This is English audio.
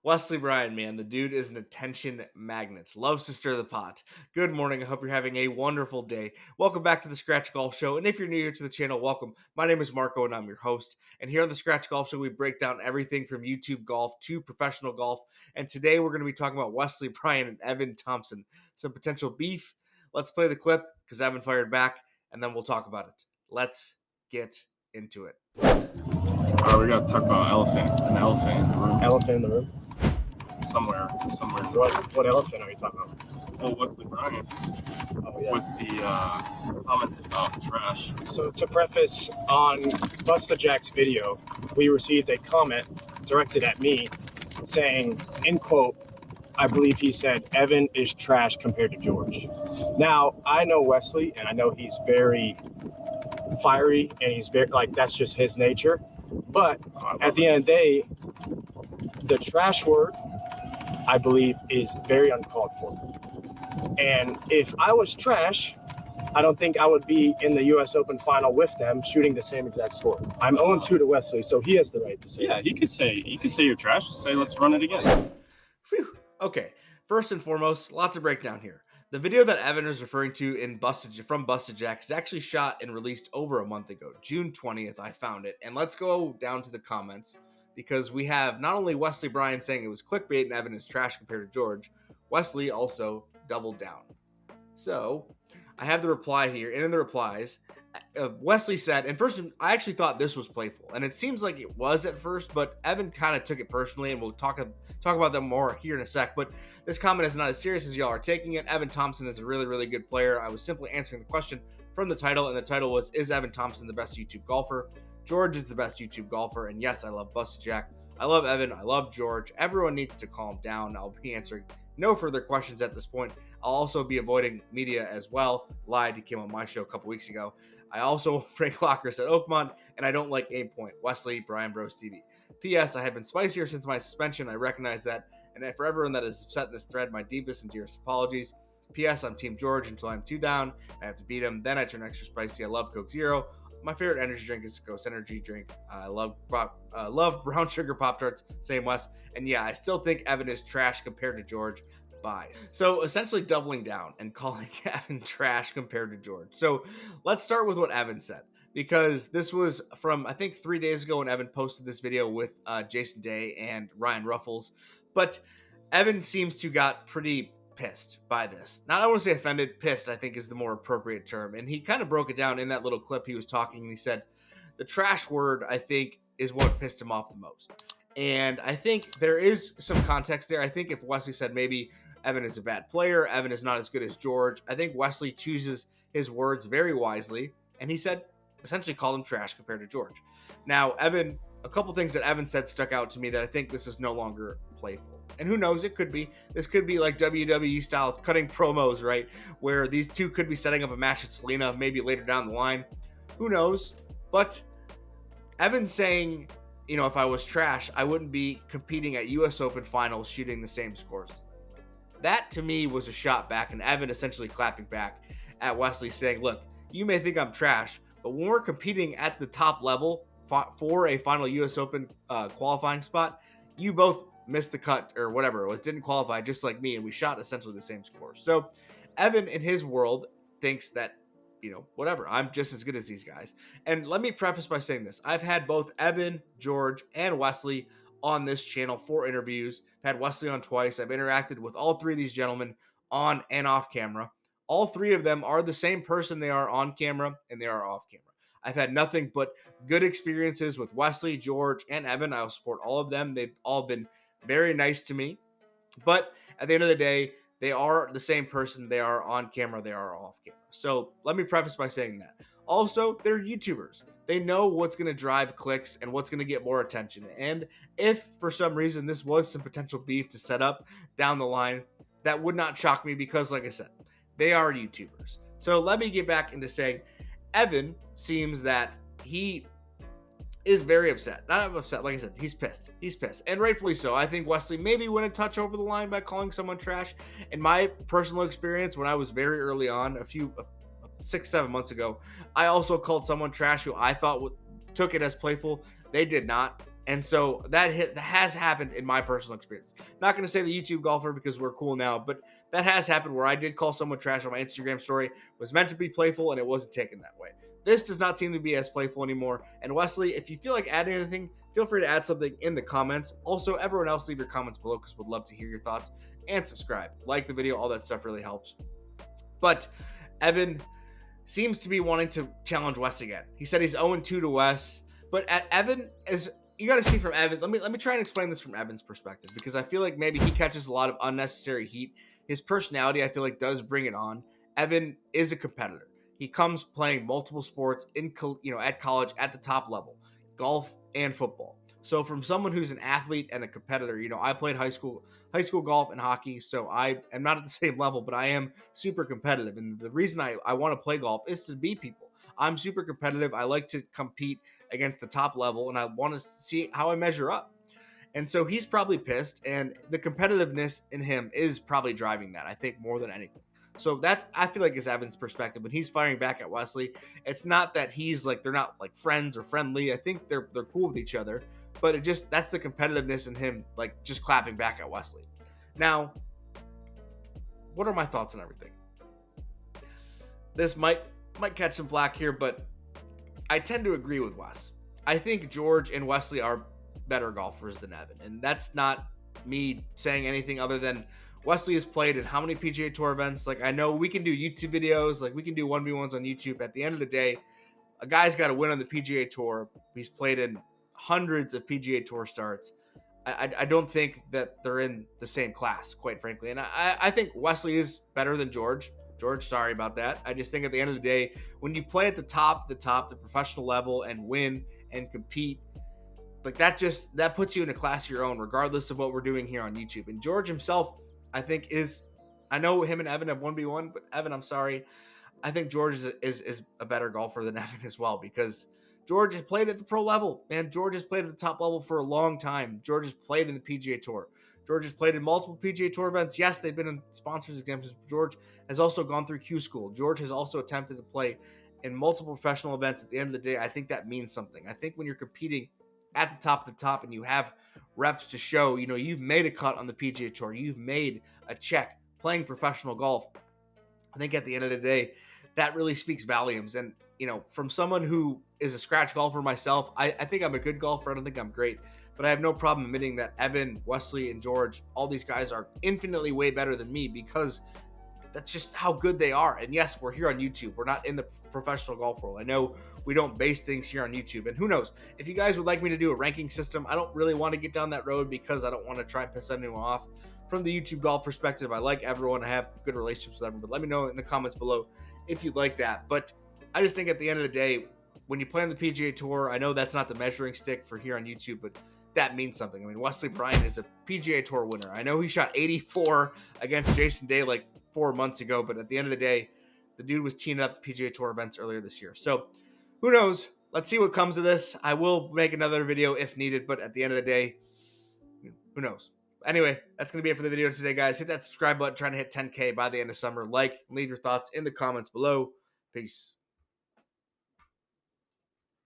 Wesley Bryan, man, the dude is an attention magnet. Loves to stir the pot. Good morning. I hope you're having a wonderful day. Welcome back to the Scratch Golf Show. And if you're new here to the channel, welcome. My name is Marco and I'm your host. And here on the Scratch Golf Show, we break down everything from YouTube golf to professional golf. And today we're going to be talking about Wesley Bryan and Evan Thompson. Some potential beef. Let's play the clip because Evan fired back and then we'll talk about it. Let's get into it. We got to talk about an elephant in the room. Elephant in the room? Somewhere. What elephant are you talking about? Oh, Wesley Bryan. Oh, yeah. With the comments about trash. So to preface, on BustaJack's video, we received a comment directed at me saying, in quote, I believe he said, Evan is trash compared to George. Now, I know Wesley, and I know he's very fiery, and he's very, that's just his nature. But at the end of the day, the trash word, I believe, is very uncalled for. And if I was trash, I don't think I would be in the U.S. Open final with them shooting the same exact score. I'm 0-2 to Wesley, so he has the right to say Yeah, that. you could say you're trash. Just say, let's run it again. Phew. Okay, first and foremost, lots of breakdown here. The video that Evan is referring to from BustaJack is actually shot and released over a month ago, June 20th. I found it, and let's go down to the comments because we have not only Wesley Bryan saying it was clickbait and Evan is trash compared to George. Wesley also doubled down. So I have the reply here, and in the replies, Wesley said, and first, I actually thought this was playful, and it seems like it was at first, but Evan kind of took it personally, and we'll talk about them more here in a sec. But this comment is not as serious as y'all are taking it. Evan Thompson is a really, really good player. I was simply answering the question from the title, and the title was, is Evan Thompson the best YouTube golfer? George is the best YouTube golfer, and yes, I love BustaJack. I love Evan. I love George. Everyone needs to calm down. I'll be answering no further questions at this point. I'll also be avoiding media as well. Lied, he came on my show a couple weeks ago. I also break lockers at Oakmont, and I don't like aim point. Wesley, Bryan Bros TV. P.S. I have been spicier since my suspension. I recognize that. And for everyone that is upset in this thread, my deepest and dearest apologies. P.S. I'm Team George until I'm 2 down. I have to beat him. Then I turn extra spicy. I love Coke Zero. My favorite energy drink is Ghost Energy drink. I love brown sugar Pop-Tarts. Same Wes. And yeah, I still think Evan is trash compared to George. Bye. So essentially doubling down and calling Evan trash compared to George. So let's start with what Evan said, because this was from, I think, 3 days ago when Evan posted this video with Jason Day and Ryan Ruffles. But Evan seems to got pretty pissed by this. Not, I want to say offended, pissed I think is the more appropriate term. And he kind of broke it down in that little clip he was talking, and he said the trash word, I think, is what pissed him off the most. And I think there is some context there. I think if Wesley said maybe Evan is a bad player, Evan is not as good as George, I think Wesley chooses his words very wisely, and he said, essentially called him trash compared to George. Now, Evan, a couple things that Evan said stuck out to me that I think this is no longer playful. And who knows, it could be. This could be like WWE style cutting promos, right? Where these two could be setting up a match at Selena maybe later down the line. Who knows? But Evan saying, you know, if I was trash, I wouldn't be competing at US Open finals shooting the same scores as them. That to me was a shot back, and Evan essentially clapping back at Wesley saying, look, you may think I'm trash, but when we're competing at the top level for a final US Open qualifying spot, you both missed the cut or whatever it was, didn't qualify just like me, and we shot essentially the same score. So Evan in his world thinks that, you know, whatever, I'm just as good as these guys. And let me preface by saying this. I've had both Evan, George, and Wesley on this channel for interviews. I've had Wesley on twice. I've interacted with all three of these gentlemen on and off camera. All three of them are the same person they are on camera and they are off camera. I've had nothing but good experiences with Wesley, George, and Evan. I'll support all of them. They've all been very nice to me. But at the end of the day, they are the same person. They are on camera. They are off camera. So let me preface by saying that. Also, they're YouTubers. They know what's going to drive clicks and what's going to get more attention. And if for some reason this was some potential beef to set up down the line, that would not shock me because, like I said, they are YouTubers. So let me get back into saying Evan seems that he is very upset. Not upset, like I said, he's pissed. He's pissed. And rightfully so. I think Wesley maybe went a touch over the line by calling someone trash. In my personal experience, when I was very early on, 6-7 months ago, I also called someone trash who I thought took it as playful. They did not. And so that has happened in my personal experience. Not going to say the YouTube golfer because we're cool now, but that has happened where I did call someone trash on my Instagram story. It was meant to be playful and it wasn't taken that way. This does not seem to be as playful anymore. And Wesley, if you feel like adding anything, feel free to add something in the comments. Also, everyone else, leave your comments below because we'd love to hear your thoughts, and subscribe. Like the video, all that stuff really helps. But Evan seems to be wanting to challenge Wes again. He said he's 0-2 to Wes, but Evan is, you got to see from Evan. Let me try and explain this from Evan's perspective, because I feel like maybe he catches a lot of unnecessary heat. His personality, I feel like, does bring it on. Evan is a competitor. He comes playing multiple sports at college at the top level, golf and football. So from someone who's an athlete and a competitor, I played high school golf and hockey, so I am not at the same level, but I am super competitive. And the reason I want to play golf is to beat people. I'm super competitive. I like to compete against the top level, and I want to see how I measure up. And so he's probably pissed, and the competitiveness in him is probably driving that, I think, more than anything. So that's, I feel like, is Evan's perspective when he's firing back at Wesley. It's not that he's like, they're not like friends or friendly. I think they're cool with each other, but that's the competitiveness in him, like just clapping back at Wesley. Now, what are my thoughts on everything? This might catch some flack here, but I tend to agree with Wes. I think George and Wesley are better golfers than Evan, and that's not me saying anything other than Wesley has played in how many PGA Tour events? Like, I know we can do YouTube videos, like we can do 1v1s on YouTube. At the end of the day, a guy's got to win on the PGA Tour. He's played in hundreds of PGA Tour starts. I don't think that they're in the same class, quite frankly. And I think Wesley is better than George. George, sorry about that. I just think at the end of the day, when you play at the professional level, and win and compete, like that puts you in a class of your own, regardless of what we're doing here on YouTube. And George himself, I think, I know him and Evan have 1v1, but Evan, I'm sorry. I think George is a better golfer than Evan as well, because George has played at the pro level, man. George has played at the top level for a long time. George has played in the PGA Tour. George has played in multiple PGA Tour events. Yes, they've been in sponsors exemptions. George has also gone through Q School. George has also attempted to play in multiple professional events. At the end of the day, I think that means something. I think when you're competing at the top of the top and you have reps to show, you've made a cut on the PGA Tour, you've made a check playing professional golf, I think at the end of the day, that really speaks volumes. And, from someone who is a scratch golfer myself, I think I'm a good golfer. I don't think I'm great, but I have no problem admitting that Evan, Wesley, and George, all these guys are infinitely way better than me, because that's just how good they are. And yes, we're here on YouTube. We're not in the professional golf world. I know we don't base things here on YouTube. And who knows, if you guys would like me to do a ranking system, I don't really want to get down that road because I don't want to try and piss anyone off. From the YouTube golf perspective, I like everyone. I have good relationships with everyone, but let me know in the comments below if you'd like that. But I just think at the end of the day, when you play on the PGA Tour, I know that's not the measuring stick for here on YouTube, but that means something. I mean, Wesley Bryan is a PGA Tour winner. I know he shot 84 against Jason Day like 4 months ago, but at the end of the day, the dude was teeing up PGA Tour events earlier this year. So who knows? Let's see what comes of this. I will make another video if needed, but at the end of the day, who knows? Anyway, that's going to be it for the video today, guys. Hit that subscribe button, trying to hit 10K by the end of summer. Leave your thoughts in the comments below. Peace.